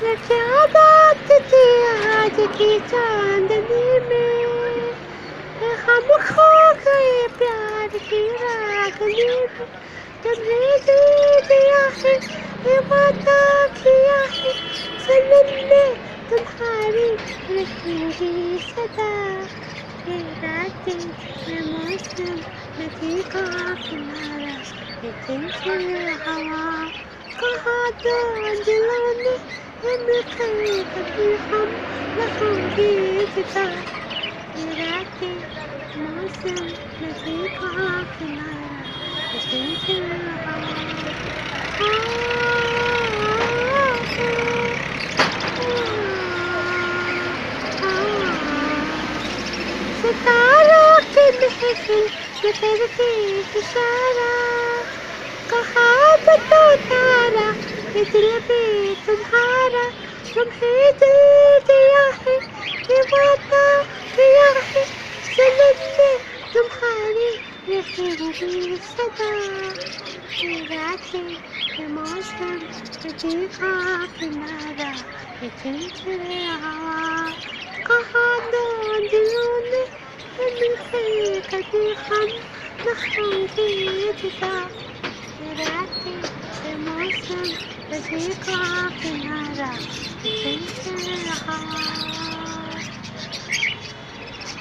یہ کیا بات تھی آج کی چاندنی میں، ہم کھو گئے پیار کی راگنی میں، تمہیں دے دیا ہے یہ وعدہ کیا ہے، سنم نے تمہاری رہیں گی صدا، یہ راتیں یہ موسم ندی کا کنارہ، یہ چنچل ہوا کہاں دو دلوں نے یہ مل کر کبھی ہم نہ ہوں گے جدا، یہ راتیں موسم ندی کا کنارہ، یہ چنچل ستاروں کی محفل میں کرتی اشارہ، کہاں بتا تارا یہ دل بھی تمہارا، تمہیں دے دیا ہے یہ وعدہ کیا ہے، سنم نے تمہاری رہیں گی صدا، یہ راتیں یہ موسم ندی کا کنارہ، یہ چنچل ہوا کہاں دو دلوں نے یہ مل کر کبھی ہم نہ ہوں گے جدا، یہ راتیں یہ موسم ندی کا کنارہ، یہ چنچل ہوا.